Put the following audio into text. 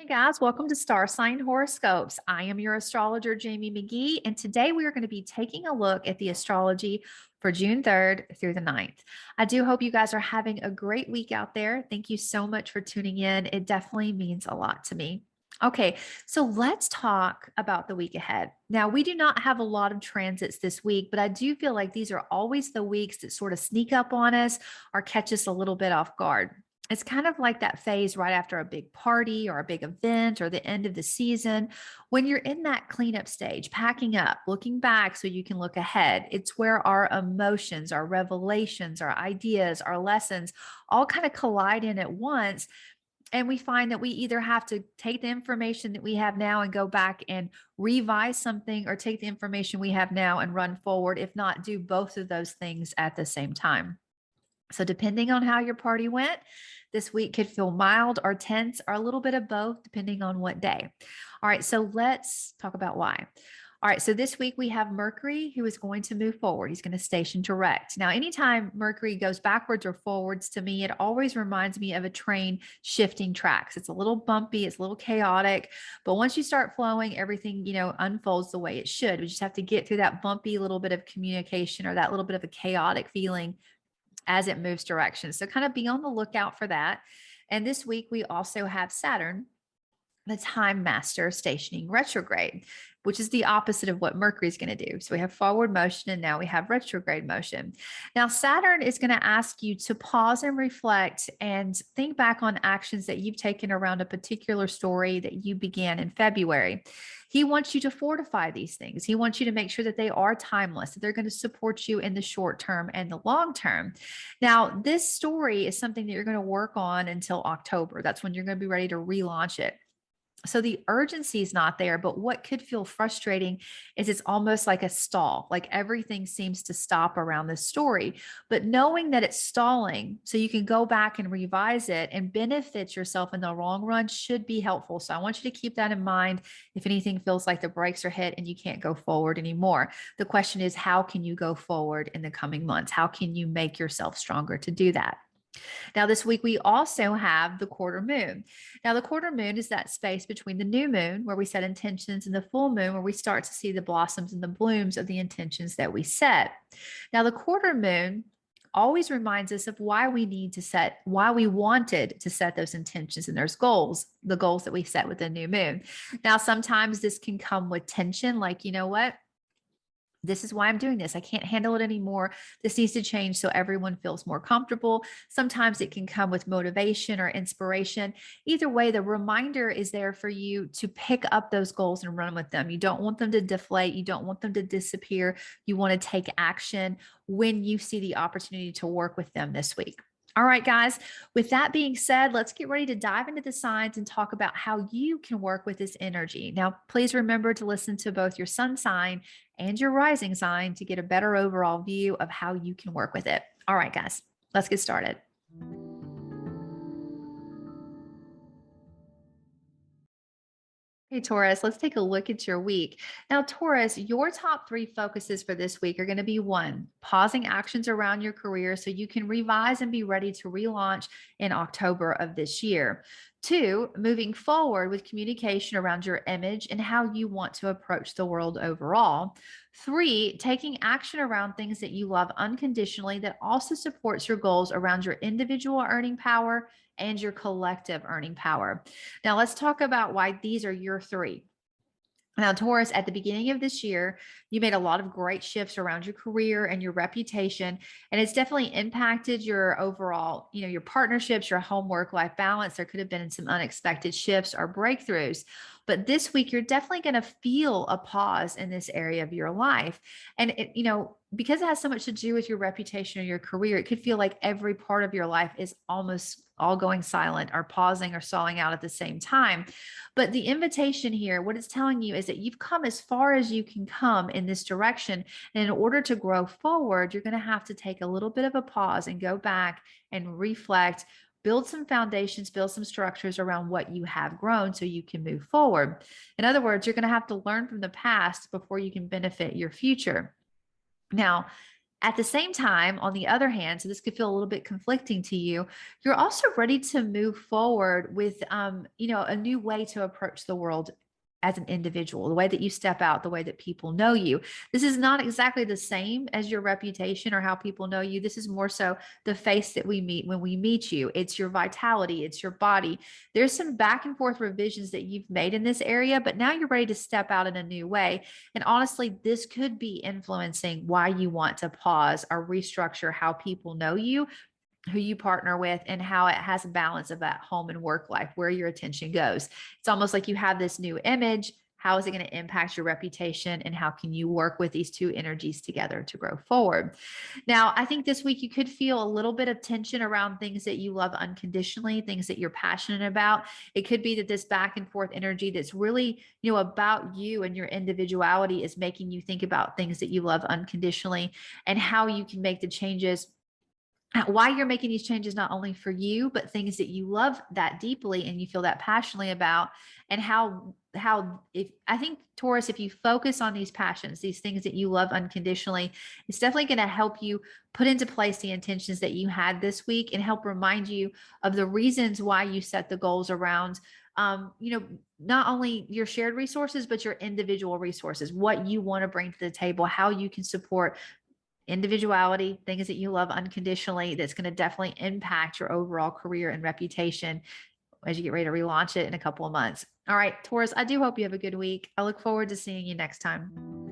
Hey guys, welcome to Star Sign Horoscopes. I am your astrologer, Jamie McGee, and today we are going to be taking a look at the astrology for June 3rd through the 9th. I do hope you guys are having a great week out there. Thank you so much for tuning in. It definitely means a lot to me. Okay, so let's talk about the week ahead. Now, we do not have a lot of transits this week, but I do feel like these are always the weeks that sort of sneak up on us or catch us a little bit off guard. It's kind of like that phase right after a big party or a big event or the end of the season. When you're in that cleanup stage, packing up, looking back so you can look ahead, it's where our emotions, our revelations, our ideas, our lessons all kind of collide in at once. And we find that we either have to take the information that we have now and go back and revise something, or take the information we have now and run forward. If not, do both of those things at the same time. So, depending on how your party went, this week could feel mild or tense or a little bit of both, depending on what day. All right, so let's talk about why. All right, so this week we have Mercury who is going to move forward. He's going to station direct. Now, anytime Mercury goes backwards or forwards, to me, it always reminds me of a train shifting tracks. It's a little bumpy, it's a little chaotic, but once you start flowing, everything, unfolds the way it should. We just have to get through that bumpy little bit of communication or that little bit of a chaotic feeling as it moves direction. So kind of be on the lookout for that. And this week we also have Saturn, the time master, stationing retrograde, which is the opposite of what Mercury is going to do. So we have forward motion and now we have retrograde motion. Now, Saturn is going to ask you to pause and reflect and think back on actions that you've taken around a particular story that you began in February. He wants you to fortify these things. He wants you to make sure that they are timeless, that they're going to support you in the short term and the long term. Now, this story is something that you're going to work on until October. That's when you're going to be ready to relaunch it. So the urgency is not there, but what could feel frustrating is it's almost like a stall, like everything seems to stop around this story. But knowing that it's stalling so you can go back and revise it and benefit yourself in the long run should be helpful. So I want you to keep that in mind if anything feels like the brakes are hit and you can't go forward anymore. The question is, how can you go forward in the coming months? How can you make yourself stronger to do that? Now, this week, we also have the quarter moon. Now, the quarter moon is that space between the new moon, where we set intentions, and the full moon, where we start to see the blossoms and the blooms of the intentions that we set. Now, the quarter moon always reminds us of why we wanted to set those intentions and those goals, the goals that we set with the new moon. Now, sometimes this can come with tension, like, you know what? This is why I'm doing this. I can't handle it anymore. This needs to change so everyone feels more comfortable. Sometimes it can come with motivation or inspiration. Either way, the reminder is there for you to pick up those goals and run with them. You don't want them to deflate. You don't want them to disappear. You want to take action when you see the opportunity to work with them this week. All right, guys, with that being said, let's get ready to dive into the signs and talk about how you can work with this energy. Now, please remember to listen to both your sun sign and your rising sign to get a better overall view of how you can work with it. All right, guys, let's get started. Hey, Taurus, let's take a look at your week. Now, Taurus, your top three focuses for this week are going to be: one, pausing actions around your career so you can revise and be ready to relaunch in October of this year. Two, moving forward with communication around your image and how you want to approach the world overall. Three, taking action around things that you love unconditionally that also supports your goals around your individual earning power and your collective earning power. Now, let's talk about why these are your three. Now, Taurus, at the beginning of this year, you made a lot of great shifts around your career and your reputation, and it's definitely impacted your overall, your partnerships, your home work life balance. There could have been some unexpected shifts or breakthroughs. But this week, you're definitely going to feel a pause in this area of your life. And because it has so much to do with your reputation or your career, it could feel like every part of your life is almost all going silent or pausing or stalling out at the same time. But the invitation here, what it's telling you is that you've come as far as you can come in this direction. And in order to grow forward, you're going to have to take a little bit of a pause and go back and reflect, build some foundations, build some structures around what you have grown so you can move forward. In other words, you're going to have to learn from the past before you can benefit your future. Now, At the same time, on the other hand, so this could feel a little bit conflicting to you, you're also ready to move forward with, a new way to approach the world as an individual, the way that you step out, the way that people know you. This is not exactly the same as your reputation or how people know you. This is more so the face that we meet when we meet you. It's your vitality, it's your body. There's some back and forth revisions that you've made in this area, but now you're ready to step out in a new way. And honestly, this could be influencing why you want to pause or restructure how people know you, who you partner with, and how it has a balance of that home and work life, where your attention goes. It's almost like you have this new image. How is it going to impact your reputation? And how can you work with these two energies together to grow forward? Now, I think this week you could feel a little bit of tension around things that you love unconditionally, things that you're passionate about. It could be that this back and forth energy that's really, about you and your individuality is making you think about things that you love unconditionally and how you can make the changes, why you're making these changes, not only for you, but things that you love that deeply and you feel that passionately about. And how if I think, Taurus, if you focus on these passions, these things that you love unconditionally, it's definitely going to help you put into place the intentions that you had this week and help remind you of the reasons why you set the goals around, not only your shared resources, but your individual resources, what you want to bring to the table, how you can support individuality, things that you love unconditionally, that's going to definitely impact your overall career and reputation as you get ready to relaunch it in a couple of months. All right, Taurus, I do hope you have a good week. I look forward to seeing you next time.